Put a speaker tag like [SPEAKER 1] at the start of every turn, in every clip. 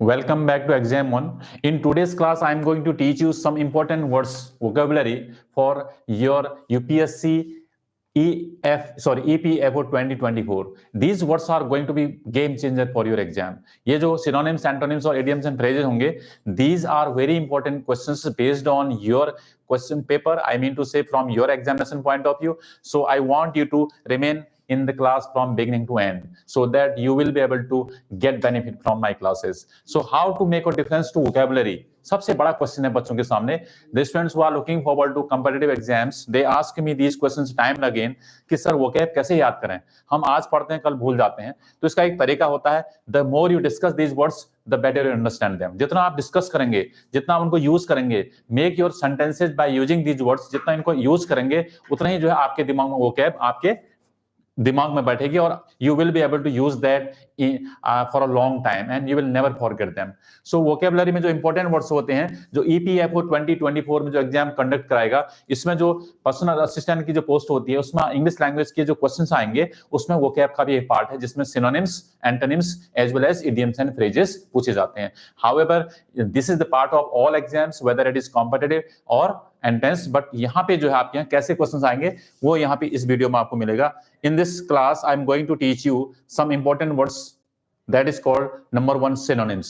[SPEAKER 1] Welcome back to Examone. In today's class, I am going to teach you some important words, vocabulary for your UPSC EPFO 2024. These words are going to be game changer for your exam. ये जो synonyms, antonyms और idioms and phrases होंगे, these are very important questions based on your question paper. I mean to say from your examination point of view. So I want you to remain in the class from beginning to end so that you will be able to get benefit from my classes. So how to make a difference to vocabulary? सबसे बड़ा question है बच्चों के सामने. The students who are looking forward to competitive exams, they ask me these questions time and again कि sir vocab कैसे याद करें? हम आज पढ़ते हैं कल भूल जाते हैं. तो इसका एक तरीका होता है, the more you discuss these words, the better you understand them. जितना आप डिस्कस करेंगे, जितना आप उनको यूज करेंगे, make your sentences by using these words, जितना इनको यूज करेंगे उतना ही जो है आपके दिमाग में vocab आपके दिमाग में बैठेगी और you will be able to use that for a long time and you will never forget them. So vocabulary में जो important words होते हैं, जो EPFO 2024 में जो एग्जाम कंडक्ट कराएगा, इसमें जो पर्सनल असिस्टेंट की जो पोस्ट होती है उसमें इंग्लिश लैंग्वेज के जो क्वेश्चंस आएंगे उसमें vocab का भी एक पार्ट है जिसमें synonyms, antonyms as well as idioms and phrases पूछे जाते हैं. However, this is the part of all exams whether it is competitive or entrance. But यहाँ पे जो है आपके यहाँ कैसे क्वेश्चंस आएंगे वो यहाँ पे इस वीडियो में आपको मिलेगा. In this class I am going to teach you some important words that is called number 1 synonyms.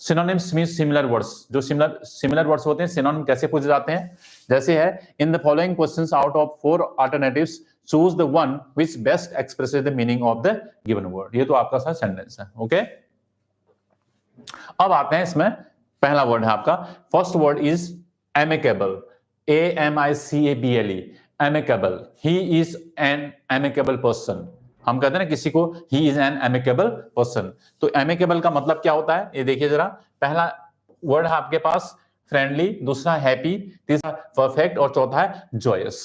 [SPEAKER 1] Synonyms means similar words. जो सिमिलर वर्ड्स होते हैं सिनोनिम कैसे पूछे जाते हैं? जैसे है in the following questions out of 4 alternatives choose the one which best expresses the meaning of the given word. ये तो आपका सा सेंटेंस है. ओके, अब आते हैं इसमें पहला वर्ड है आपका. First word is amicable. AMICABLE, amicable. He is an amicable person. हम कहते हैं ना किसी को he is an amicable person. तो amicable का मतलब क्या होता है ये देखिए जरा. पहला वर्ड है आपके पास friendly, दूसरा happy, तीसरा perfect और चौथा है joyous.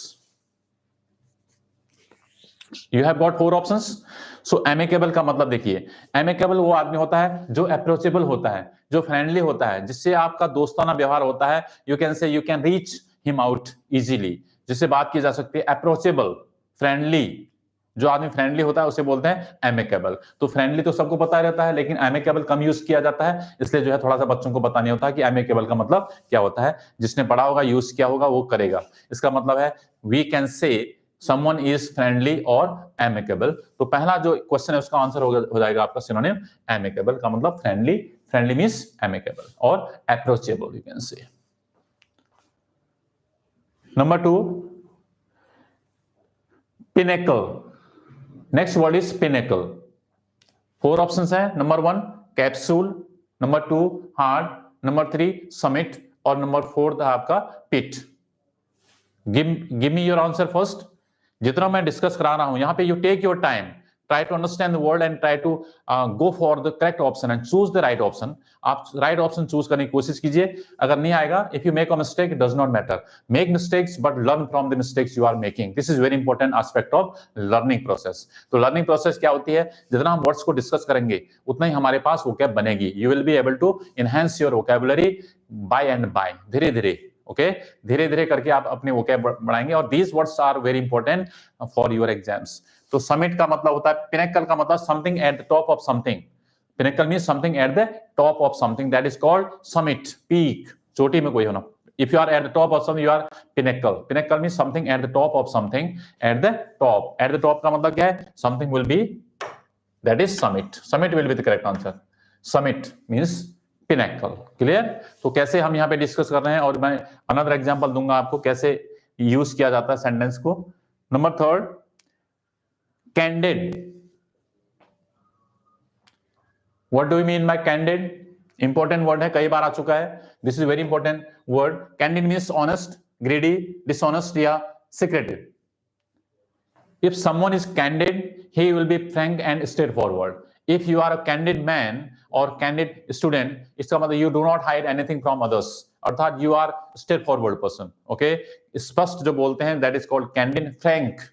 [SPEAKER 1] You have got 4 options. So amicable का मतलब देखिए, amicable वो आदमी होता है जो approachable होता है, जो फ्रेंडली होता है, जिससे आपका दोस्ताना व्यवहार होता है. You can say you can reach him out easily, जिससे बात की जा सकती है. approachable, friendly, जो आदमी फ्रेंडली होता है उसे बोलते हैं amicable. तो फ्रेंडली तो सबको पता रहता है लेकिन amicable कम यूज किया जाता है, इसलिए जो है थोड़ा सा बच्चों को पता नहीं होता कि amicable का मतलब क्या होता है. जिसने पढ़ा होगा यूज किया होगा वो करेगा. इसका मतलब है we can say someone is friendly or amicable. तो पहला जो क्वेश्चन है उसका आंसर हो जाएगा आपका सिनोनिम amicable का मतलब फ्रेंडली. फ्रेंडली मींस amicable और approachable you can say. Number 2, pinnacle. Next word is pinnacle. 4 options है. Number 1 capsule, number 2 hard, number 3 summit और number 4 था आपका pit. Give me your answer first. जितना मैं डिस्कस करा रहा हूं यहाँ पे you take your time, try to understand the word and try to go for the correct option and choose the right option. आप right option choose करने की कोशिश कीजिए. अगर नहीं आएगा, if you make a mistake, it does not matter. Make mistakes but learn from the mistakes you are making. This is very important aspect of learning process. तो learning process क्या होती है? जितना हम words को डिस्कस करेंगे उतना ही हमारे पास vocab बनेगी. You will be able to enhance your vocabulary by and by. धीरे धीरे ओके धीरे धीरे करके आप अपने vocab बढ़ाएंगे और these words are very important for your exams. तो summit का मतलब होता है, pinnacle का मतलब something at the top of something. Pinnacle means something at the top of something, that is called summit, peak. चोटी में कोई होना. If you are at the top of something, you are pinnacle. Pinnacle means something at the top of something. At the top. At the top का मतलब क्या है? Something will be, that is summit. Summit will be the correct answer. Summit means pinnacle. Clear? तो कैसे हम यहाँ पे discuss कर रहे हैं और मैं अनदर एग्जांपल दूंगा आपको कैसे यूज किया जाता है सेंटेंस को. Number 3, candid. What do you mean by candid? Important word है, कई बार आ चुका है. This is very important word. Candid means honest, greedy, dishonest या secretive. If someone is candid, he will be frank and straightforward. If you are a candid man or candid student, इसका मतलब you do not hide anything from others. अर्थात you are straightforward person. Okay? स्पष्ट जो बोलते हैं that is called candid, frank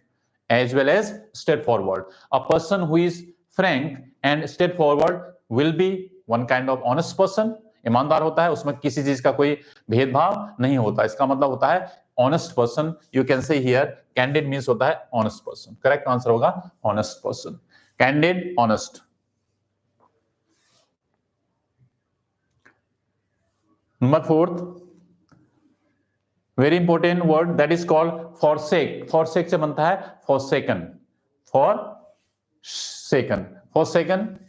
[SPEAKER 1] as well as straightforward. A person who is frank and straightforward will be one kind of honest person. ईमानदार होता है, उसमें किसी चीज का कोई भेदभाव नहीं होता. इसका मतलब होता है honest person. You can say here candid means होता है honest person. Correct answer होगा honest person. Candid, honest. Number fourth, very important word that is called forsake. Forsake से बनता है forsaken. Forsaken,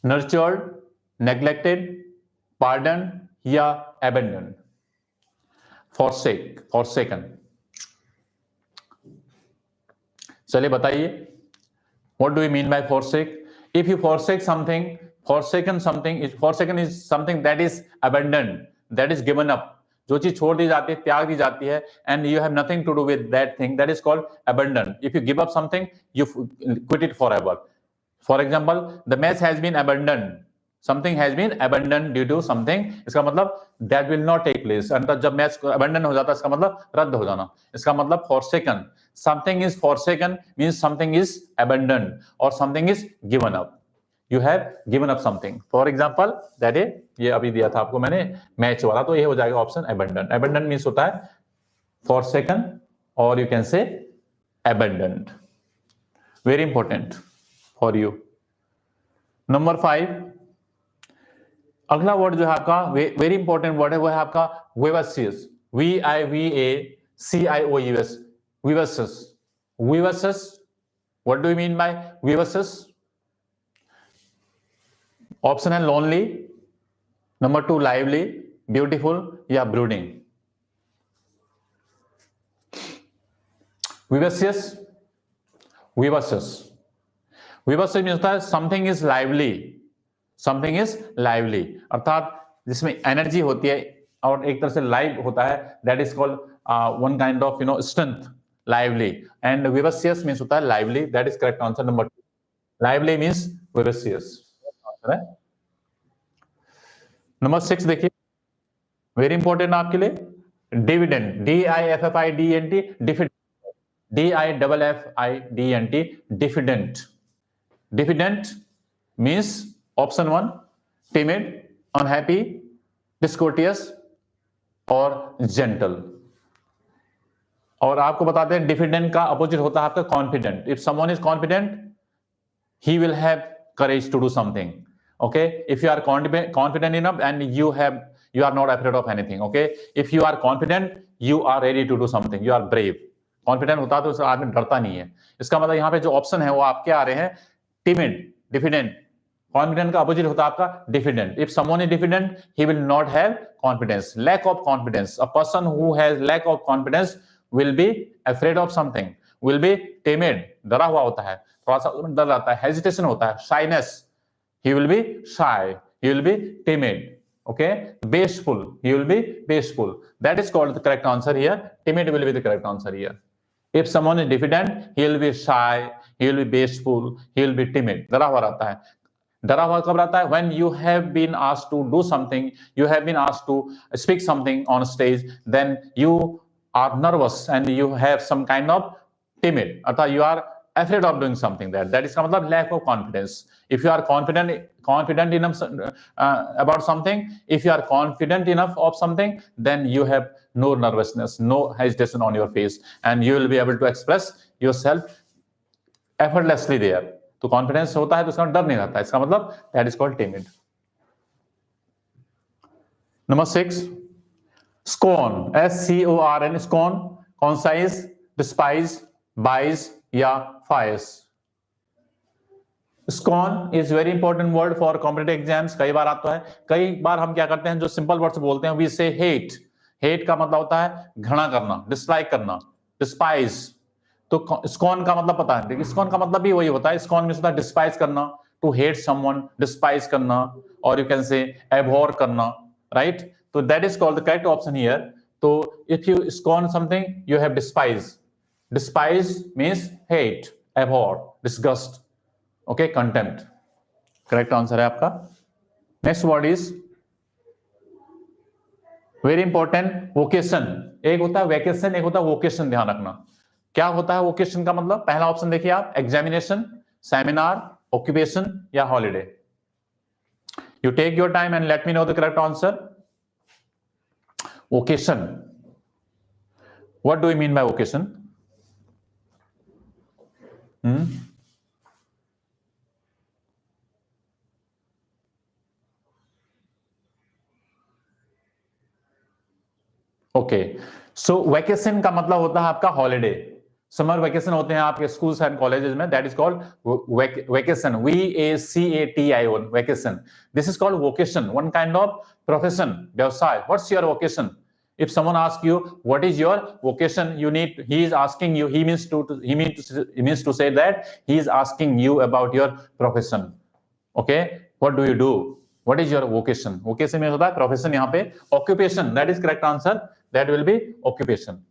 [SPEAKER 1] nurtured, neglected, pardoned या abandoned. Forsaken. चलिए बताइए, what do you mean by forsake? If you forsake something, forsaken is something that is abandoned, that is given up. जो चीज छोड़ दी जाती है, त्याग दी जाती है, and you have nothing to do with that thing, that is called abandon. If you give up something, you quit it forever. For example, the match has been abandoned. Something has been abandoned due to something. इसका मतलब that will not take place. अंतर जब match abandon हो जाता है, इसका मतलब रद्द हो जाना. इसका मतलब forsaken. Something is forsaken means something is abandoned or something is given up. You have given up something. For example, that is ये अभी दिया था आपको मैंने मैच वाला, तो ये हो जाएगा ऑप्शन abandon. Abandon means होता है forsaken or you can say abandoned. Very important for you. Number 5, अगला वर्ड जो है आपका वेरी इंपॉर्टेंट वर्ड है, वो है आपका vivacious. VIVACIOUS. Vivacious. What do you mean by vivacious? Option है लोनली, नंबर 2 लाइवली, ब्यूटीफुल या ब्रूडिंग. विवासियस मीन्स होता है समथिंग इज लाइवली, अर्थात जिसमें एनर्जी होती है और एक तरह से लाइव होता है, that is called one kind of strength, lively. And vivacious means होता है lively. That is correct answer number 2. Lively means vivacious. Number 6 देखिए, वेरी इंपॉर्टेंट आपके लिए, dividend. DIFFIDENT, diffident. Diffident means option 1 timid, unhappy, discourteous और gentle. और आपको बताते हैं डिफिडेंट का अपोजिट होता है आपका confident. If someone is confident, he will have courage to do something. Okay, if you are confident enough and you are not afraid of anything. Okay, if you are confident, you are ready to do something, you are brave. Confident होता है तो उस आदमी डरता नहीं है. इसका मतलब यहाँ पे जो ऑप्शन है वो आपके आ रहे हैं टिमिड, डिफिडेंट. कॉन्फिडेंट का अपोजिट होता है आपका diffident. If someone is diffident, he will not have confidence, lack of confidence. A person who has lack of confidence will be afraid of something, will be timid, डरा हुआ होता है, थोड़ा सा डर रहता है, हेजिटेशन होता है, shyness. He will be shy, he will be timid. Okay, bashful, he will be bashful. That is called the correct answer here. Timid will be the correct answer here. If someone is diffident, he will be shy, he will be bashful, he will be timid. डरा हुआ रहता है. डरा हुआ कब रहता है? When you have been asked to do something, you have been asked to speak something on stage, then you are nervous and you have some kind of timid, अर्थात you are afraid of doing something there. That is का मतलब lack of confidence. If you are confident enough about something, if you are confident enough of something, then you have no nervousness, no hesitation on your face, and you will be able to express yourself effortlessly there. तो confidence होता है तो इसका डर नहीं रहता है. इसका मतलब that is called timid. Number 6, scorn. SCORN, scorn, concise, despise, buys या fires. Scorn is very important word for competitive exams. कई बार आता है, कई बार हम क्या करते हैं, जो सिंपल वर्ड्स बोलते हैं, वी से हेट. हेट का मतलब होता है घृणा करना, डिसलाइक करना. डिस्पाइज, तो स्कॉर्न का मतलब पता है, देखिए स्कॉर्न का मतलब भी वही होता है. स्कॉर्न मींस होता है डिस्पाइज करना, टू हेट समवन, डिस्पाइज करना, और यू कैन से एबहॉर करना, राइट. तो that is called the correct option here. तो if you scorn something, you have despise. Despise means hate, abhor, disgust. Okay, contempt. Correct answer है आपका. Next word is very important, vocation. एक होता है vacation, एक होता है वोकेशन. ध्यान रखना क्या होता है वोकेशन का मतलब. पहला ऑप्शन देखिए आप, एग्जामिनेशन, सेमिनार, ऑक्यूपेशन या holiday. You take your time and let me know the correct answer. Vocation, what do you mean by vocation? Okay, so vacation का मतलब होता है आपका हॉलीडे। समर वैकेशन होते हैं आपके स्कूल्स एंड कॉलेजेस में, that is called vacation, VACATION, vacation. This is called vocation, one kind of profession, व्यवसाय। What's your vocation? If someone asks you what is your vocation, he is asking you, he means to say that he is asking you about your profession. Okay, what do you do? What is your vocation? Vocation means होता है profession, यहाँ पे occupation, that is correct answer, that will be occupation.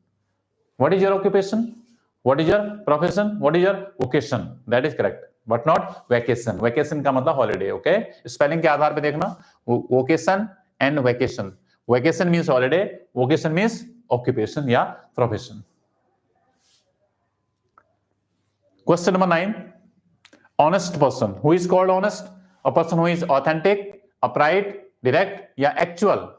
[SPEAKER 1] What is your occupation? What is your profession? What is your vocation? That is correct, but not vacation. Vacation का मतलब holiday. Okay, spelling के आधार पे देखना, vocation and vacation. Vacation means holiday, vocation means occupation या profession. Question number 9. Honest person. Who is called honest? A person who is authentic, upright, direct या actual.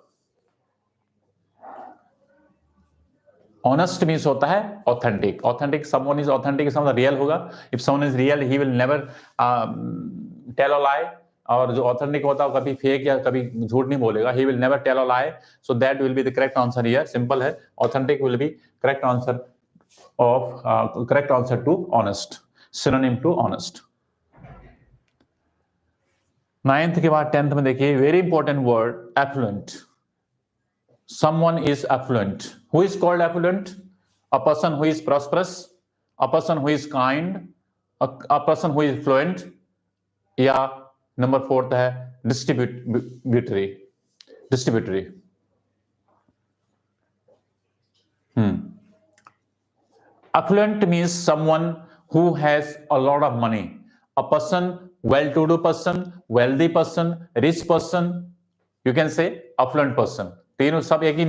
[SPEAKER 1] Honest means होता है authentic. Authentic, someone is authentic इसका मतलब real होगा. If someone is real, he will never tell a lie. और जो authentic होता है कभी फेक या कभी झूठ नहीं बोलेगा, he will never tell a lie. So that will be the correct answer here. Simple है, authentic will be correct answer to honest, synonym to honest. 9th के बाद 10th में देखिए, very important word, affluent. Someone is affluent. Who is called affluent? A person who is prosperous, a person who is kind, a person who is fluent, या number 4 है distributory. Affluent means someone who has a lot of money. A person, well-to-do person, wealthy person, rich person, you can say affluent person. तीनों सब एक ही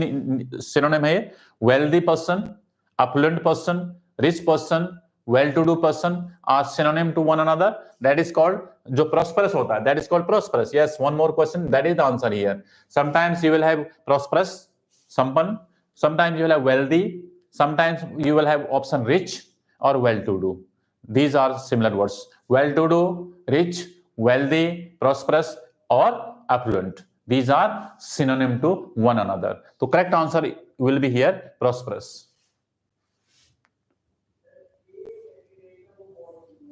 [SPEAKER 1] synonym है। wealthy person, affluent person, rich person, well-to-do person are synonym to one another. That is called, जो prosperous होता है, that is called prosperous. Yes, one more question, that is the answer here. Sometimes you will have prosperous, sampan, sometimes you will have wealthy, sometimes you will have option rich or well-to-do. These are similar words: well-to-do, rich, wealthy, prosperous or affluent. These are synonym to one another. So correct answer will be here prosperous.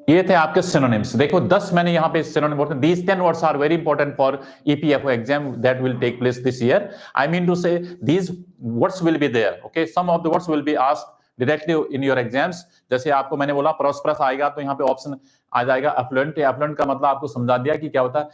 [SPEAKER 1] ये थे आपके synonyms. देखो 10 मैंने यहाँ पे synonym बोलते हैं. These 10 words are very important for EPFO exam that will take place this year. I mean to say these words will be there. Okay, some of the words will be asked directly in your exams. जैसे आपको मैंने बोला prosperous आएगा तो यहाँ पे option आ जाएगा affluent. Affluent का मतलब आपको समझा दिया कि क्या होता है,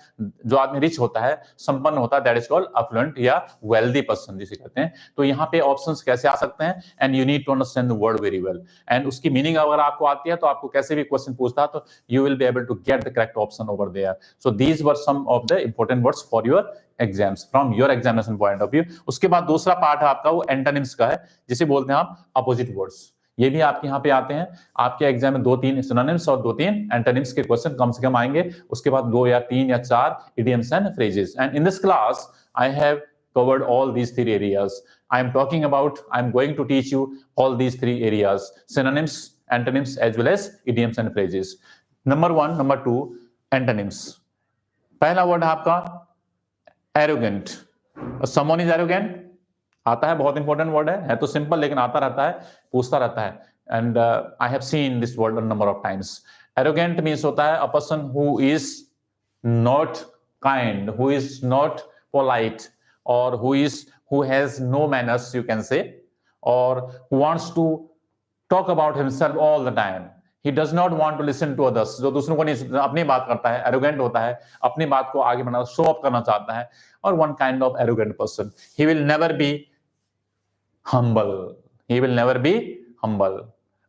[SPEAKER 1] जो आदमी रिच होता है, संपन्न होता है, दैट इज कॉल्ड अफ्लुएंट या वेल्दी पर्सन जिसे कहते हैं. तो यहाँ पे ऑप्शंस कैसे आ सकते हैं, and you need to understand the word very well. And उसकी मीनिंग अगर आपको आती है तो आपको कैसे भी क्वेश्चन पूछता है तो you will be able to get the correct option over there. So these were some of the important words for your exams from your examination point of view. उसके बाद दूसरा पार्ट है आपका, वो एंटोनिम्स का है, जिसे बोलते हैं आप अपोजिट वर्ड्स. ये भी आपके यहाँ पे आते हैं. आपके एग्जाम में 2-3 सिनोनिम्स और 2-3 एंटोनिम्स के क्वेश्चन कम से कम आएंगे. उसके बाद 2 या 3 या 4 idioms and phrases. And in this class, I have covered all these 3 areas. I'm going to teach you all these 3 areas: synonyms, antonyms, as well as idioms and phrases. Number 1, number 2, antonyms. पहला word है आपका arrogant. Someone is arrogant. आता है, बहुत important word है तो simple लेकिन आता रहता है, पूछता रहता है. And I have seen this word number of times. Arrogant means होता है a person who is not kind, who is not polite, और who has no manners, you can say, और who wants to talk about himself all the time. He does not want to listen to others. जो दूसरों को नहीं, अपनी बात करता है, arrogant होता है, अपनी बात को आगे बढ़ाना, शो ऑफ करना चाहता है. और one kind of arrogant person. He will never be humble. He will never be humble.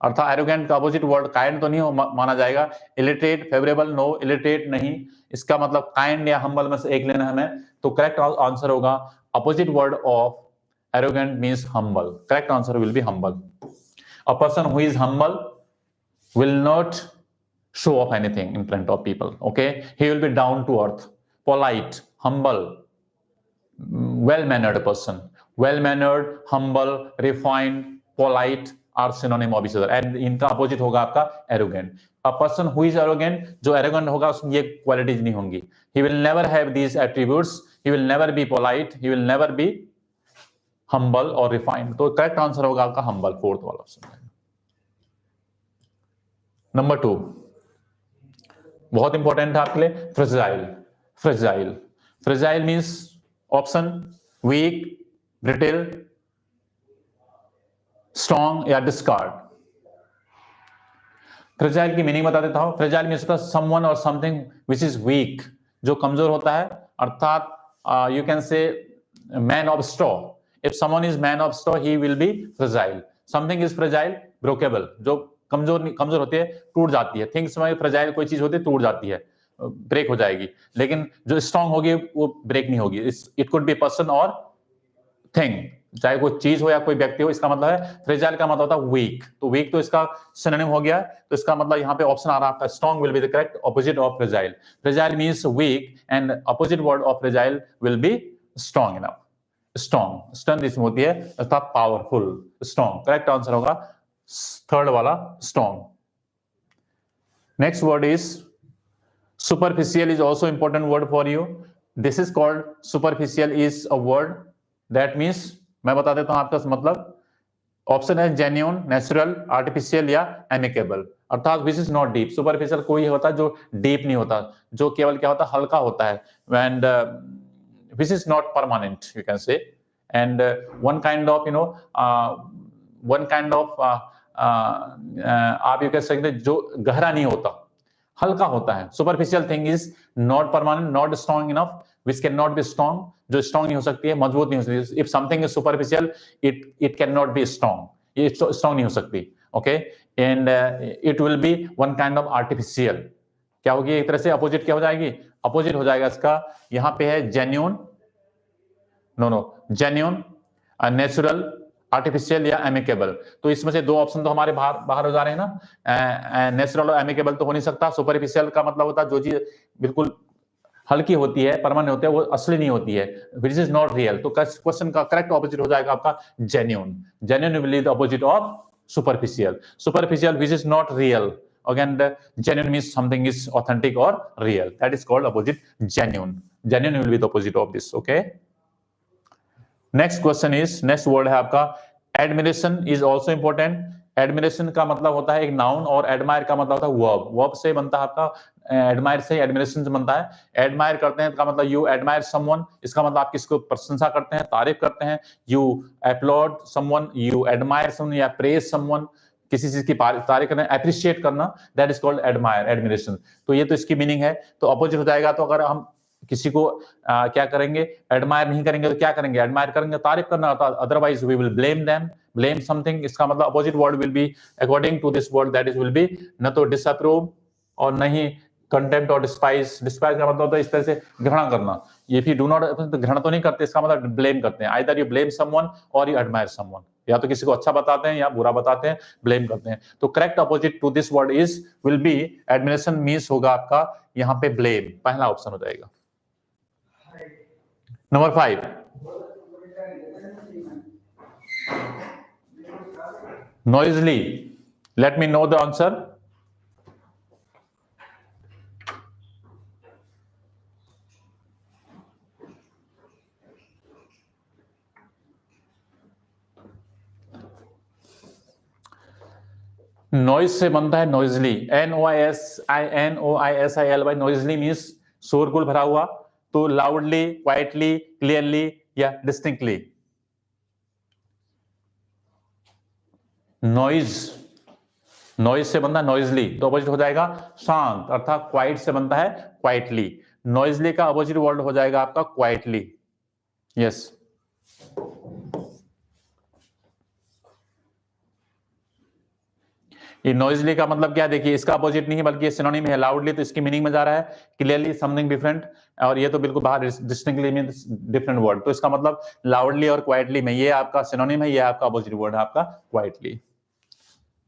[SPEAKER 1] अर्थात arrogant का opposite word kind तो नहीं माना जाएगा. Illiterate, favorable, no. Illiterate नहीं. इसका मतलब kind या humble में से एक लेना हमें. तो correct answer होगा opposite word of arrogant means humble. Correct answer will be humble. A person who is humble will not show off anything in front of people. Okay, he will be down to earth, polite, humble, well-mannered person. Well-mannered, humble, refined, polite are synonym of each other. And इनका opposite होगा आपका arrogant. A person who is arrogant, जो arrogant होगा उसमें ये qualities नहीं होंगी. He will never have these attributes. He will never be polite. He will never be humble और रिफाइंड। तो करेक्ट आंसर होगा आपका हम्बल, फोर्थ वाला ऑप्शन। नंबर 2 बहुत इंपॉर्टेंट है आपके लिए, fragile. Fragile fragile means option weak, brittle, strong या डिस्कार्ड। फ्रेजाइल की मीनिंग बता देता हूं। Fragile means someone or something which is weak, जो कमजोर होता है, अर्थात you can say man of straw. If someone is man of straw he will be fragile. Something is fragile, ब्रोकेबल, जो कमजोर होती है, टूट जाती है। थिंग्स में फ्रेजाइल कोई चीज होती है, टूट जाती है, ब्रेक हो जाएगी। लेकिन जो स्ट्रांग होगी वो ब्रेक नहीं होगी। इट कुड बी पर्सन और थिंग, चाहे कोई चीज हो या कोई व्यक्ति हो। इसका मतलब है फ्रेजाइल का मतलब होता है वीक। तो वीक तो इसका सिनोनिम हो गया। तो इसका मतलब यहाँ पे ऑप्शन आ रहा है आपका strong will be the correct opposite of fragile. Fragile means weak and opposite word of fragile will be strong enough. Strong, strength इसमें होती है अर्थात पावरफुल। स्ट्रॉन्ग करेक्ट आंसर होगा थर्ड वाला, strong. Next word is superficial, is also important word for you. This is called superficial is a word that means, मैं बता देता हूं आपका मतलब। ऑप्शन है जेन्युइन, नेचुरल, आर्टिफिशियल या एमिकेबल। अर्थात which is not deep. Superficial कोई होता है जो डीप नहीं होता, जो केवल क्या होता है, हल्का होता है। And which is not permanent you can से। And one kind of one kind of आप ये कह सकते हैं जो गहरा नहीं होता, हल्का होता है। Superficial thing is not permanent, not strong enough, which can not be strong, जो स्ट्रॉन्ग नहीं हो सकती है, मजबूत नहीं हो सकती। If something is superficial it can not be strong, ये स्ट्रॉन्ग नहीं हो सकती। Okay, and it will be one kind of artificial. क्या होगी एक तरह से अपोजिट, क्या हो जाएगी, अपोजिट हो जाएगा इसका। यहां पे है जेन्युइन, जेन्युइन, नेचुरल, आर्टिफिशियल या एमिकेबल। तो इसमें से दो ऑप्शन तो हमारे बाहर हो जा रहे हैं ना। नेचुरल और एमिकेबल तो हो नहीं सकता। सुपरफिशियल का मतलब होता है जो चीज बिल्कुल हल्की होती है, परमानेंट होती है, वो असली नहीं होती है, विच इज नॉट रियल। तो क्वेश्चन का करेक्ट ऑपोजिट हो जाएगा आपका genuine. Genuine will be the opposite of superficial. Superficial which is not real, again the genuine means something is authentic or real, that is called opposite genuine. Genuine will be the opposite of this. Okay, next question is, next word है आपका admiration is also important. Admiration का मतलब होता है एक noun और admire का मतलब होता है वर्ब। वर्ब से बनता है आपका, एडमायर से एडमिरेशन से बनता है। एडमायर करते हैं का मतलब यू एडमायर समवन, इसका मतलब आप किसको प्रशंसा करते हैं, तारीफ करते हैं। You applaud someone, you admire someone या प्रेज समवन, किसी चीज की तारीफ करना, एप्रिशिएट करना, that is called admire, admiration. तो ये तो इसकी मीनिंग है। तो अपोजिट हो जाएगा। तो अगर हम किसी को क्या करेंगे, एडमायर नहीं करेंगे तो क्या करेंगे, एडमायर करेंगे, तारीफ करना होता है। Otherwise we will blame them, blame something. इसका मतलब opposite word will be according to this word, that is will be न तो डिसअप्रूव और न ही कंटेम्प्ट और डिस्पाइज। डिस्पाइज का मतलब होता है इस तरह से घृणा करना। इफ यू डू नॉट, घृणा तो नहीं करते, इसका मतलब ब्लेम करते हैं। आइदर यू ब्लेम समवन और यू एडमायर समवन, या तो किसी को अच्छा बताते हैं या बुरा बताते हैं, ब्लेम करते हैं। तो correct opposite to this word is will be admiration, means होगा आपका यहाँ पे ब्लेम, पहला ऑप्शन हो जाएगा। Number 5, noisily. Let me know the answer. Noise से बनता है नॉइजली, NOISILY। नॉइजली मीन्स शोरगुल भरा हुआ। तो लाउडली, क्वाइटली, क्लियरली या डिस्टिंक्टली। नॉइज, नॉइज से बनता है नॉइजली, तो अपोजिट हो जाएगा शांत, अर्थात क्वाइट से बनता है क्वाइटली। नॉइजली का अपोजिट वर्ड हो जाएगा आपका क्वाइटली। यस, ये नॉइजली का मतलब क्या, देखिए इसका अपोजिट नहीं है बल्कि ये सिनोनिम है। लाउडली तो इसकी मीनिंग में जा रहा है, क्लियरली समथिंग डिफरेंट, और ये तो बिल्कुल बाहर, डिस्टिंक्टली मींस डिफरेंट वर्ड। तो इसका मतलब लाउडली और क्वाइटली में ये आपका सिनोनिम है, ये आपका अपोजिट वर्ड है आपका क्वाइटली,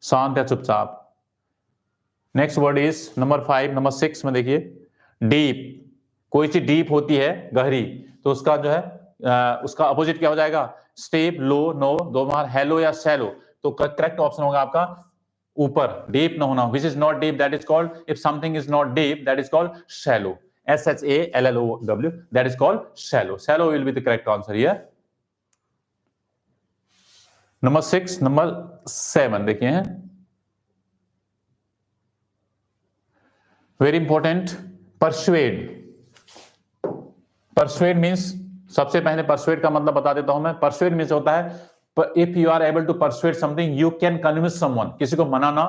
[SPEAKER 1] शांत या चुपचाप। Next word is number 5, number 6 में देखिए डीप। कोई चीज डीप होती है, गहरी, तो उसका जो है उसका अपोजिट क्या हो जाएगा, स्टेप, लो, नो, दो बार, हेलो या सैलो। तो करेक्ट ऑप्शन होगा आपका ऊपर, डीप न होना, which is not deep, that is called, if something is not deep that is called shallow, SHALLOW, that is called shallow. Shallow will be the correct answer here. Number 6, number 7 देखिए हैं, very important, persuade. Persuade means, सबसे पहले persuade का मतलब बता देता हूं मैं। परसुएड मीन्स होता है if you are able to persuade something, you can convince someone, किसी को मनाना,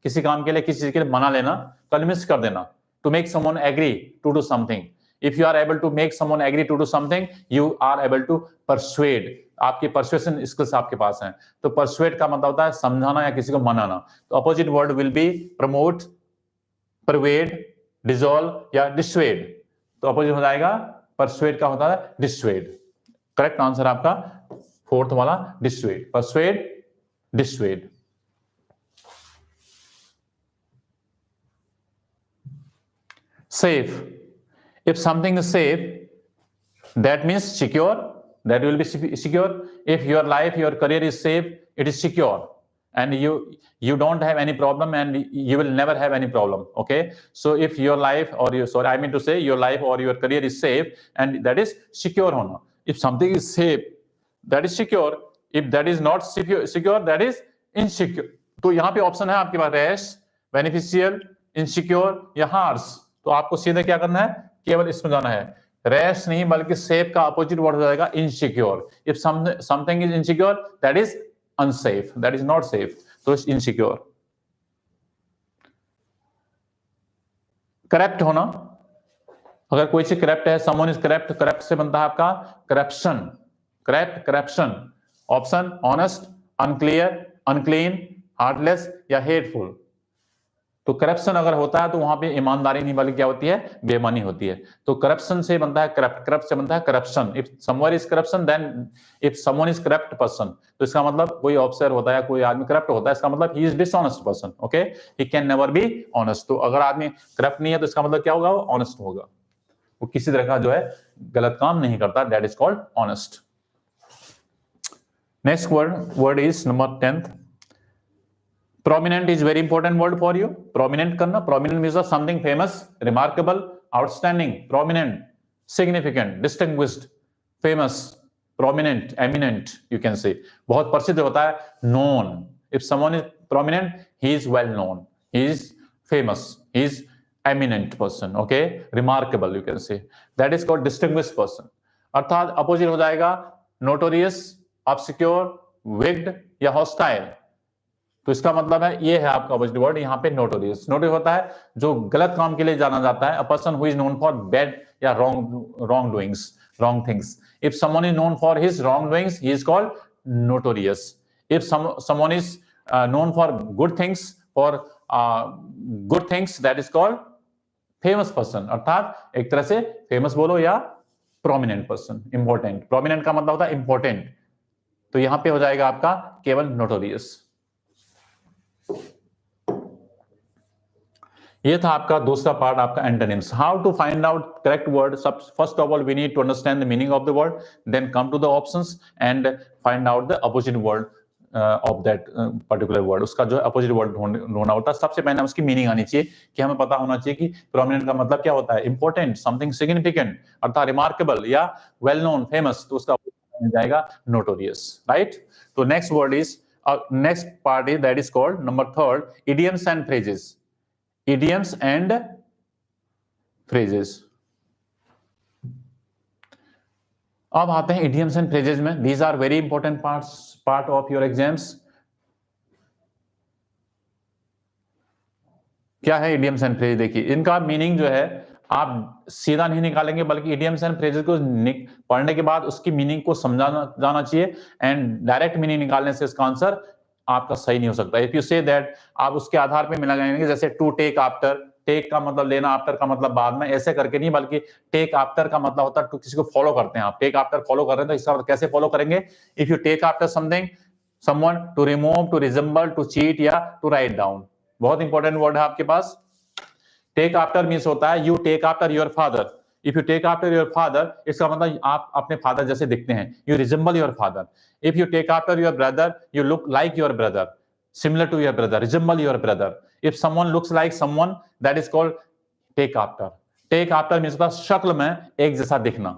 [SPEAKER 1] किसी काम के लिए, किसी चीज के लिए मना लेना, कन्विंस कर देना, to make someone agree to do something. If you are able to make someone agree to do something, you are able to persuade. आपकी परसुएशन स्किल्स आपके पास हैं। तो परसुएड का मतलब होता है समझाना या किसी को मनाना। तो opposite word will be promote, pervade, dissolve या डिसवेड। तो अपोजिट हो जाएगा, परसुएड का होता है डिसवेड। करेक्ट आंसर आपका फोर्थ वाला, dissuade, persuade, dissuade. Safe. If something is safe, that means secure. That will be secure. If your life, your career is safe, it is secure, and you don't have any problem, and you will never have any problem. Okay. So if your life or your, sorry, I mean to say your life or your career is safe, and that is secure होना. If something is safe, that is secure. If that is not secure, that is insecure. तो यहाँ पे option है आपके पास rash, beneficial, insecure या harsh. तो आपको सीधे क्या करना है, केवल इसमें जाना है। रैश नहीं बल्कि सेफ का अपोजिट वर्ड हो जाएगा insecure. If something is insecure, that is unsafe, that is not safe, तो इनसिक्योर। करप्ट होना, अगर कोई चीज करप्ट है, समवन इज करप्ट, करप्ट से बनता है आपका corruption, corrupt, corruption. Option honest, unclear, unclean, heartless या हेटफुल। तो करप्शन अगर होता है तो वहां पे ईमानदारी नहीं बल्कि क्या होती है, बेईमानी होती है। तो करप्शन से बनता है करप्ट, करप्ट से बनता है corruption. If someone is corruption, then if someone is corrupt person, तो इसका मतलब कोई ऑफिसर होता है, कोई आदमी करप्ट होता है, इसका मतलब he is dishonest person. Okay, he can never be honest. तो अगर आदमी करप्ट नहीं है तो इसका मतलब क्या होगा, वो ऑनेस्ट होगा, वो किसी तरह का जो है गलत काम नहीं करता, that is called honest. Next word is number 10th, prominent is very important word for you. Prominent करना, prominent means of something famous, remarkable, outstanding, prominent, significant, distinguished, famous, prominent, eminent, you can say. बहुत प्रसिद्ध होता है, known. If someone is prominent, he is well known, he is famous, he is eminent person, okay, remarkable you can say. That is called distinguished person. अर्थात opposite हो जाएगा notorious, obscure, wicked या hostile। तो इसका मतलब है, ये है आपका अपोजिट वर्ड यहाँ पे नोटोरियस। नोटोरियस होता है जो गलत काम के लिए जाना जाता है, a person who is known for bad या wrong doings, wrong things. If someone is known for his wrong doings, he is called notorious. If someone is known for good things, for good things, that is called famous person. अर्थात एक तरह से famous बोलो या prominent person, important. Prominent का मतलब होता है इंपॉर्टेंट, तो यहां पे हो जाएगा आपका केवल नोटोरियस। ये था आपका दूसरा पार्ट, आपका antonyms. How to find out correct word. First of all we need to understand the meaning of the word, then come to the options and find out the opposite word of that particular word. उसका जो opposite word ढूंढना होता है। सबसे पहले उसकी meaning आनी चाहिए, कि हमें पता होना चाहिए कि प्रोमिनेंट का मतलब क्या होता है, इंपॉर्टेंट, समथिंग सिग्निफिकेंट, अर्थात रिमार्केबल या वेल नोन, फेमस, तो उसका मिल जाएगा नोटोरियस, राइट। तो next word is, next part is, that is called number 3rd, idioms and phrases. idioms and phrases। अब आते हैं idioms and phrases में। these are very important part of your exams। क्या है idioms and phrases? देखिए, इनका meaning जो है आप सीधा नहीं निकालेंगे, बल्कि idioms and phrases को पढ़ने के बाद उसकी मीनिंग को समझाना जाना चाहिए, एंड डायरेक्ट मीनिंग निकालने से इसका आंसर आपका सही नहीं हो सकता। इफ यू से दैट, आप उसके आधार पे मिलाएंगे, जैसे टू टेक आफ्टर, टेक का मतलब लेना, आफ्टर का मतलब बाद में, ऐसे करके नहीं, बल्कि टेक आफ्टर का मतलब होता है टू, किसी को फॉलो करते हैं आप, टेक आफ्टर फॉलो कर रहे हैं, तो इसका कैसे फॉलो करेंगे। If you take after something, someone, to remove, to resemble, to cheat या टू राइट डाउन। बहुत इंपॉर्टेंट वर्ड है आपके पास। टेक आफ्टर मीन्स होता है you take after your father. If you take after your father, इसका मतलब आप अपने फादर जैसे दिखते हैं, you resemble your father. If you take after your brother, you look like your brother, similar to your brother, resemble your brother. If someone looks like someone, that is called take after। take after means शक्ल में एक जैसा दिखना,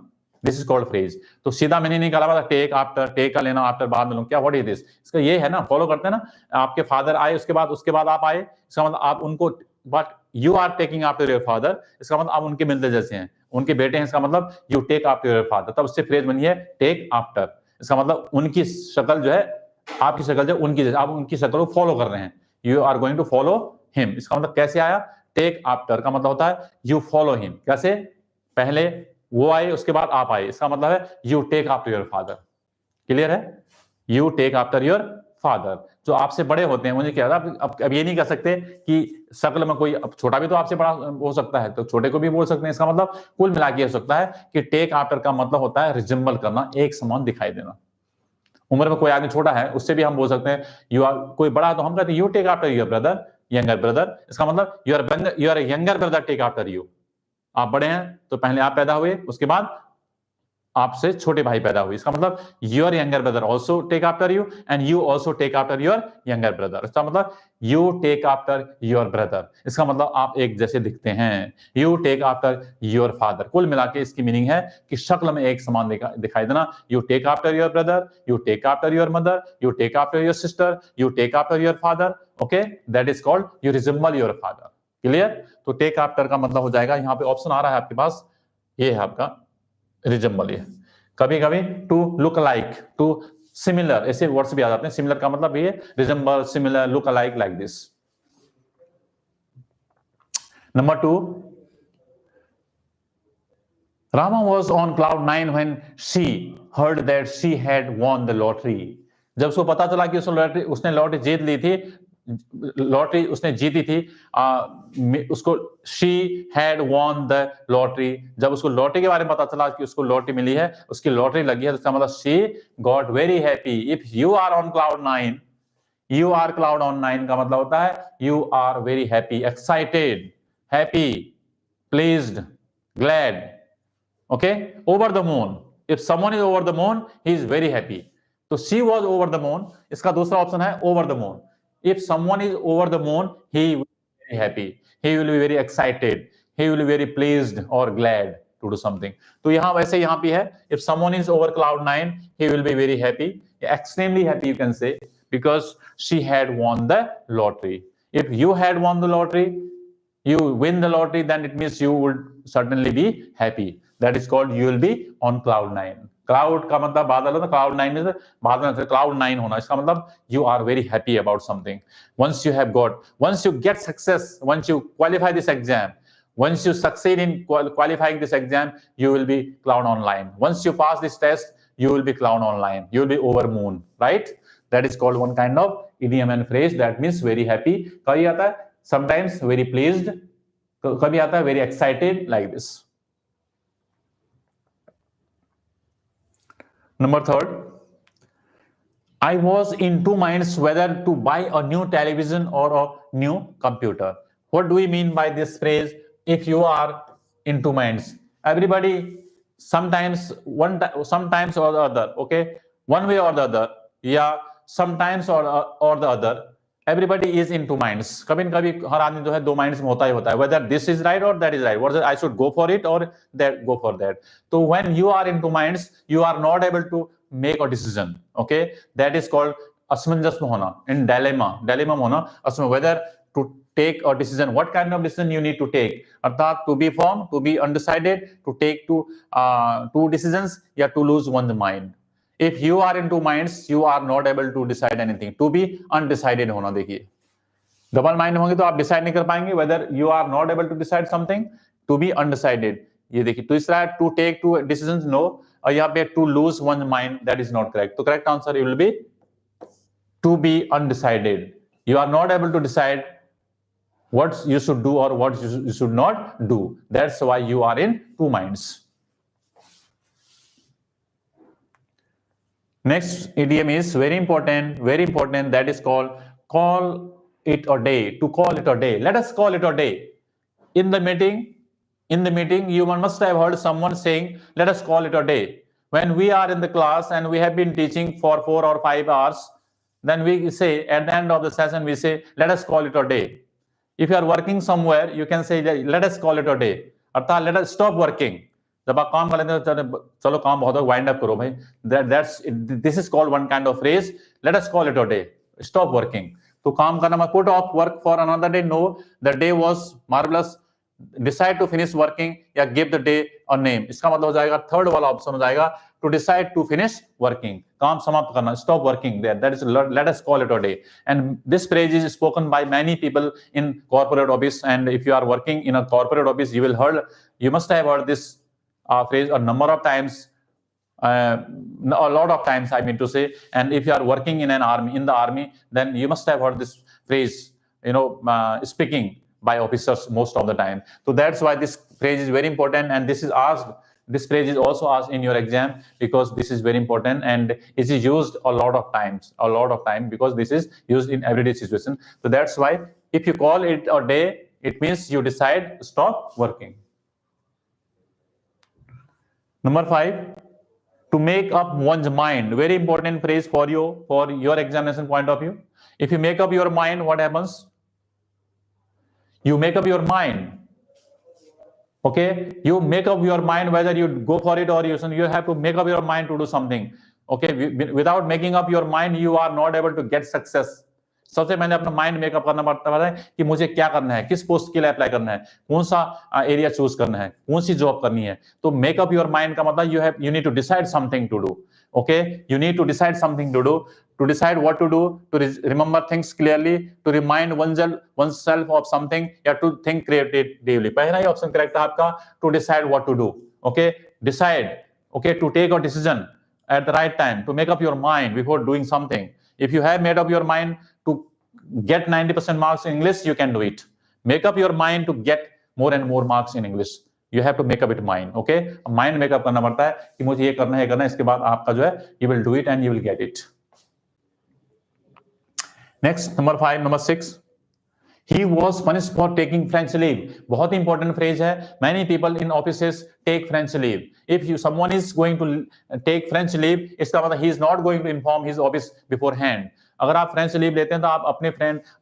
[SPEAKER 1] this is called phrase. तो सीधा मैंने नहीं कहा टेक आफ्टर, टेक का लेना आफ्टर बाद में लूं, क्या व्हाट इज दिस, इसका ये है ना, फॉलो करते हैं ना, आपके फादर आए उसके बाद आप आए, इसका मतलब आप उनको, but you are taking after your father, इसका मतलब आप उनके मिलते जैसे हैं, उनके बेटे हैं, इसका मतलब you take after your father, तब उससे फ्रेज बनी है टेक आफ्टर। इसका मतलब उनकी शक्ल जो है, आपकी शक्ल जो उनकी, आप उनकी शक्ल को फॉलो कर रहे हैं, you are going to follow him. इसका मतलब कैसे आया, टेक आफ्टर का मतलब होता है यू फॉलो हिम। कैसे, पहले वो आए उसके बाद आप आए, इसका मतलब है you take after your father. Clear है, you take after your father. जो आपसे बड़े होते हैं, मुझे क्या था, अब ये नहीं कह सकते कि शक्ल में कोई, अब छोटा भी तो आपसे बड़ा हो सकता है, तो छोटे को भी बोल सकते हैं। इसका मतलब कुल मिला के हो सकता है कि टेक आफ्टर का मतलब होता है रिजेंबल करना, एक समान दिखाई देना। उम्र में कोई आदमी छोटा है, उससे भी हम बोल सकते हैं यू आर, कोई बड़ा तो हम कहते हैं you take after your brother, younger brother. इसका मतलब you are younger brother take after you. आप बड़े हैं तो पहले आप पैदा हुए, उसके बाद आपसे छोटे भाई पैदा हुए, इसका मतलब your younger brother also take after you and you also take after your younger brother. इसका मतलब you take after your brother, इसका मतलब आप एक जैसे दिखते हैं। You take after your father, कुल मिला के इसकी मीनिंग है कि शक्ल में एक समान दिखाई देना। You take after your brother, you take after your mother, you take after your sister, you take after your father. Okay, that is called you resemble your father. Clear, तो टेक आफ्टर का मतलब हो जाएगा, यहाँ पे option आ रहा है आपके पास, ये है आपका रिजेंबल। ये कभी कभी to look like, to similar, ऐसे वर्ड्स भी आ जाते हैं। सिमिलर का मतलब ये resemble, similar, look like, like this. Number 2, Rama was on cloud 9 when she heard that she had won the lottery. जब उसको पता चला कि उसने लॉटरी जीत ली थी, लॉटरी उसने जीती थी, उसको she had won the lottery, जब उसको लॉटरी के बारे में पता चला कि उसको लॉटरी मिली है, उसकी लॉटरी लगी है, तो इसका मतलब she got very happy. If you are on cloud 9, you are cloud on 9 का मतलब होता है you are very happy, excited, happy, pleased, glad. Okay, over the moon. If someone is over the moon, he is very happy. So she was over the moon. इसका दूसरा option है over the moon. If someone is over the moon, he will be very happy. He will be very excited. He will be very pleased or glad to do something. तो यहाँ वैसे यहाँ पे है, if someone is over cloud 9, he will be very happy, extremely happy you can say, because she had won the lottery. If you had won the lottery, you win the lottery, then it means you would certainly be happy. That is called you will be on cloud 9. Cloud का मतलब बादल होता है, cloud 9 is बादल, cloud 9 होना, इसका मतलब you are very happy about something. Once you get success, once you qualify this exam, once you succeed in qualifying this exam, you will be cloud online. Once you pass this test, you will be cloud online. You will be over moon, right? That is called one kind of idiom and phrase that means very happy. कभी आता है sometimes very pleased, कभी आता है very excited, like this. Number 3, I was in two minds whether to buy a new television or a new computer. What do we mean by this phrase? If you are in two minds, everybody sometimes sometimes or the other, okay, one way or the other, yeah, sometimes or the other, everybody is in two minds. कभी न कभी हर आदमी जो है दो minds में होता ही होता है, whether this is right or that is right, whether I should go for it or that go for that. So when you are in two minds, you are not able to make a decision. Okay, that is called असमंजस में होना, in dilemma में होना, असमंजस, whether to take a decision, what kind of decision you need to take, अर्थात to be firm, to be undecided, to take two decisions, या to lose one's mind. If you are in two minds, you are not able to decide anything. To be undecided होना, देखिए double mind होंगे तो आप decide नहीं कर पाएंगे, whether you are not able to decide something, to be undecided. ये देखिए तीसरा है to take two decisions, no, और यहाँ पे to lose one mind, that is not correct. तो correct answer will be to be undecided. You are not able to decide what you should do or what you should not do. That's why you are in two minds. Next idiom is very important, that is called call it a day, to call it a day. Let us call it a day. In the meeting, you must have heard someone saying, let us call it a day. When we are in the class and we have been teaching for 4 or 5 hours, then we say, at the end of the session, we say, let us call it a day. If you are working somewhere, you can say, let us call it a day. अर्थात let us stop working. जब आप काम कर लेते हैं चलो काम बहुत हो, वाइंड अप करो भाई, this is called one kind of phrase, let us call it a day, stop working. तो काम करना मत, put off work for another day, know the day was marvellous, decide to finish working या give the day a name. इसका मतलब हो जाएगा third वाला ऑप्शन हो जाएगा to decide to finish working, काम समाप्त करना, stop working there, that is let us call it a day. And this phrase is spoken by many people in corporate office, and if you are working in a corporate office you must have heard this phrase a number of times, a lot of times I mean to say. And if you are working in the army, then you must have heard this phrase, speaking by officers most of the time. So that's why this phrase is very important, and this phrase is also asked in your exam, because this is very important and it is used a lot of time, because this is used in everyday situation. So that's why if you call it a day, it means you decide to stop working. Number 5, to make up one's mind. Very important phrase for your examination point of view. If you make up your mind, what happens? You make up your mind. Okay, you make up your mind whether you go for it or you have to make up your mind to do something. Okay, without making up your mind, you are not able to get success. सबसे पहले अपना mind makeup करना पड़ता है कि मुझे क्या करना है, किस पोस्ट के लिए अप्लाई करना है, कौन सा एरिया चूज करना है, कौन सी जॉब करनी है। तो मेकअप योर माइंड का मतलब you need to decide something to do. Okay, you need to decide something to do, to decide what to do, to remember things clearly, to remind oneself of something, या to think creatively. पहला ही option correct है आपका, to decide what to do. Okay, decide. Okay, to take a decision at the right time, to make up your mind before doing something. If you have made up your mind to get 90% marks in English, you can do it. Make up your mind to get more and more marks in English. You have to make up your mind. Okay, mind make up करना पड़ता है कि मुझे ये करना है, इसके बाद आपका जो है you will do it and you will get it. Next, number 6. He was punished for taking French leave. बहुत ही important phrase है. Many people in offices take French leave. If someone is going to take French leave, इसका मतलब he is not going to inform his office beforehand. अगर आप French leave लेते हैं तो आप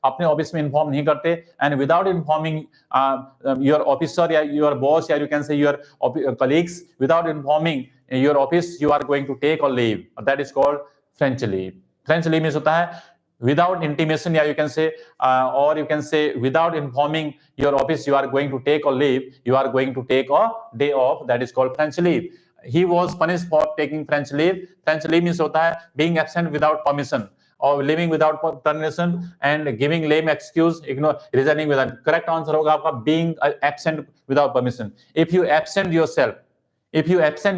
[SPEAKER 1] अपने ऑफिस में इन्फॉर्म नहीं करते, and without informing your officer या योर बॉस या you can say your colleagues, without informing your office, you are going to take a leave, that is called French leave. French leave means होता है without intimation, या you can say or you can say without informing your office you are going to take a leave, you are going to take a day off, that is called French leave. He was punished for taking French leave. French leave means होता है being absent without permission, or leaving without permission, and giving lame excuse, resigning without. Correct answer होगा आपका being absent without permission. If you absent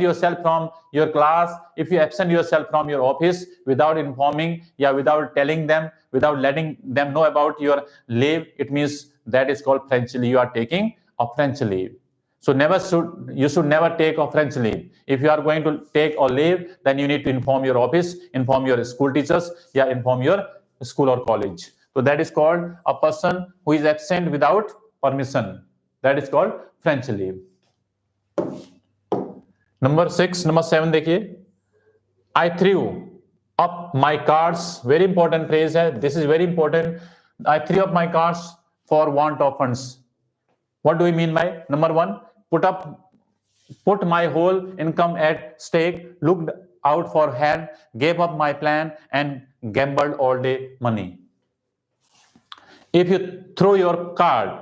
[SPEAKER 1] yourself from your class, if you absent yourself from your office without informing, without telling them, without letting them know about your leave, it means that is called French leave. You are taking a French leave. So you should never take a French leave. If you are going to take a leave, then you need to inform your office, inform your school teachers, inform your school or college. So that is called a person who is absent without permission. That is called French leave. Number 7 देखिए, I threw up my cards. Very important phrase है. This is very important. I threw up my cards for want of funds. What do we mean by? Number 1, put my whole income at stake, looked out for hand, gave up my plan, and gambled all day money. If you throw your card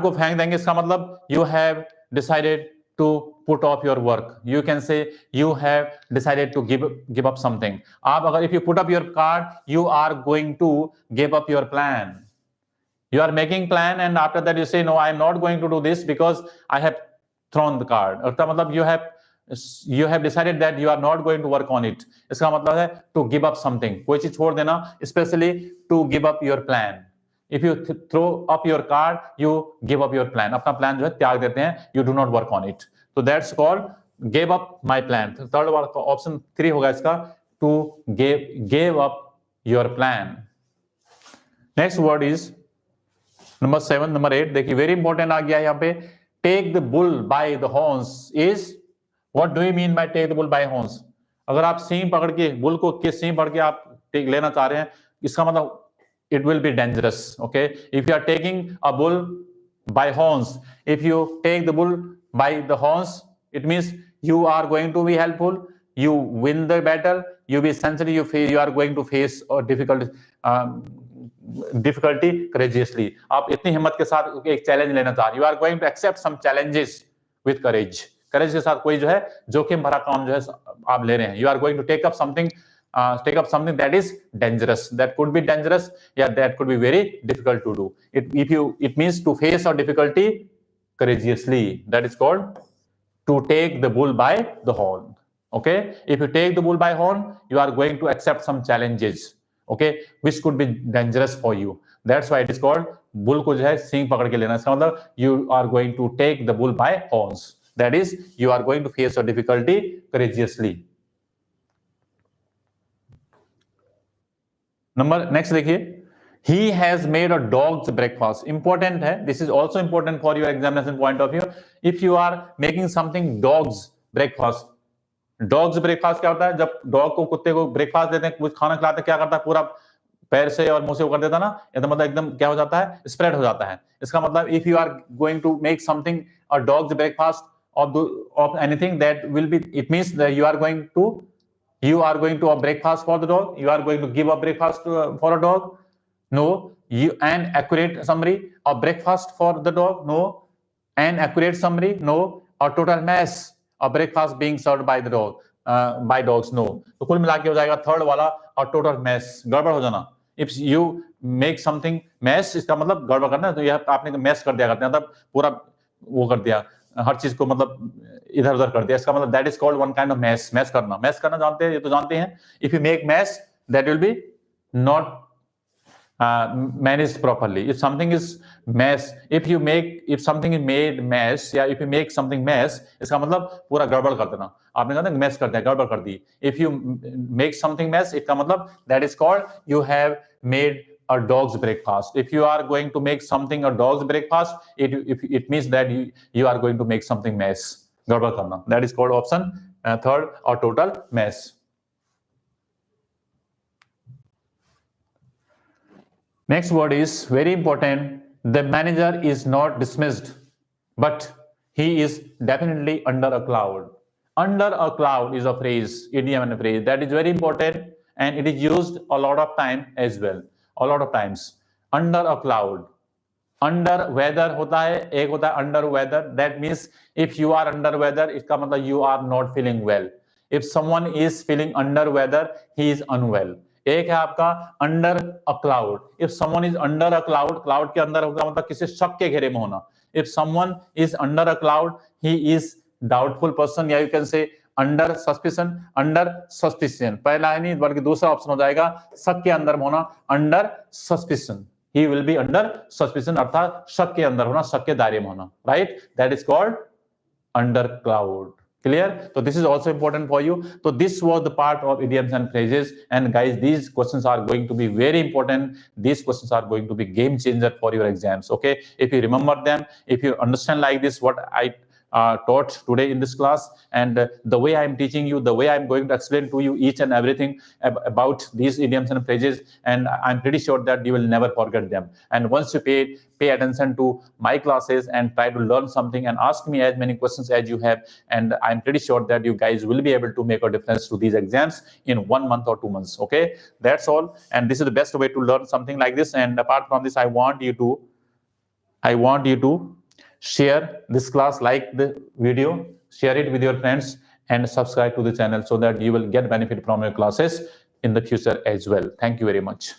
[SPEAKER 1] को फेंक देंगे, इसका मतलब you have decided to put off your work. You can say you have decided to give up something. If you put up your card, you are going to give up your plan. You are making plan, and after that you say, no, I am not going to do this because I have thrown the card. इसका मतलब you have decided that you are not going to work on it. इसका मतलब है to give up something. कोई चीज छोड़ देना, especially to give up your plan. If you throw up your card, you give up your plan. अपना plan जो है त्याग देते हैं, you do not work on it. So that's called gave up my plan. Third one, option 3 होगा इसका, to gave up your plan. Next word is number 7. Number 8 देखिए, very important आ गया है यहाँ पे. Take the bull by the horns is, what do you mean by take the bull by horns? अगर आप सींग पकड़ के, बुल को सींग पकड़ के आप लेना चाह रहे हैं, इसका मतलब it will be dangerous. Okay, if you are taking a bull by horns, if you take the bull by the horns, It means you are going to be helpful, you win the battle, you be sensitive, you are going to face a difficulty courageously. आप इतनी हिम्मत के साथ एक challenge लेना चाह रहे, you are going to accept some challenges with courage. courage के साथ कोई जो है जोखिम भरा काम जो है आप ले रहे हैं. You are going to take up something that is dangerous, that could be dangerous, yeah, that could be very difficult to do. It means to face a difficulty courageously. That is called to take the bull by the horn. Okay, if you take the bull by horn, you are going to accept some challenges, okay, which could be dangerous for you. That's why it is called bull को जो है सींग पकड़ के लेना. इसका मतलब you are going to take the bull by horns. That is, you are going to face a difficulty courageously. Next देखिए, he has made a dog's breakfast. Important है. This is also important for your examination point of view. If you are making something dog's breakfast, dogs breakfast क्या होता है? जब dog को, कुत्ते को breakfast देते हैं, कुछ खाना खिलाते हैं, क्या करता है? पूरा पैर से और मुंह से वो कर देता ना, ये तो मतलब एकदम क्या हो जाता है? स्प्रेड हो जाता है. इसका मतलब if you are going to make something a dog's breakfast of anything, that will be, it means that you are going to a breakfast for the dog, you are going to give a breakfast for a dog. No. An accurate summary, a breakfast for the dog. No. An accurate summary. No. A total mess, a breakfast being served by the dog, by dogs. No. तो कुल मिला के हो जाएगा third वाला, a total mess, गड़बड़ हो जाना. If you make something mess, इसका मतलब गड़बड़ करना. तो यह आपने mess कर दिया करते हैं, मतलब पूरा वो कर दिया, हर चीज को मतलब इधर उधर कर दिया. इसका मतलब that is called one kind of mess. mess करना जानते हैं, ये तो जानते हैं. If you make mess, that will be not managed properly. If something is mess, if something is made mess, या if you make something mess, इसका मतलब पूरा गड़बड़ कर देना. आपने कहा ना mess कर दिया, गड़बड़ कर दी. If you make something mess, इसका मतलब that is called you have made a dog's breakfast. If you are going to make something a dog's breakfast, it means that you are going to make something mess, गड़बड़ करना. That is called option third, or total mess. Next word is very important. The manager is not dismissed, but he is definitely under a cloud. Under a cloud is a phrase, idiom and a phrase that is very important, and it is used a lot of time as well. A lot of times. Under a cloud. Under weather होता है, एक होता है under weather. That means if you are under weather, इसका मतलब you are not feeling well. If someone is feeling under weather, he is unwell. एक है आपका under a cloud. If someone is under a cloud, cloud के अंदर होगा मतलब किसी शक के घेरे में होना. If someone is under a cloud, he is doubtful person, या you can say under suspicion. Under suspicion पहला है नहीं बल्कि दूसरा ऑप्शन हो जाएगा, शक के अंदर होना, under suspicion. He will be under suspicion, अर्थात शक के अंदर होना, शक के दायरे में होना. Right? That is called under cloud. Clear? So this is also important for you. So this was the part of idioms and phrases, and guys, these questions are going to be very important. These questions are going to be game changer for your exams. Okay, if you remember them, if you understand like this what I taught today in this class, and the way I am teaching you, the way I am going to explain to you each and everything about these idioms and phrases, and I'm pretty sure that you will never forget them. And once you pay attention to my classes and try to learn something and ask me as many questions as you have, and I'm pretty sure that you guys will be able to make a difference to these exams in 1 month or 2 months. Okay, that's all. And this is the best way to learn something like this. And apart from this, I want you to share this class, like the video, share it with your friends, and subscribe to the channel so that you will get benefit from your classes in the future as well. Thank you very much.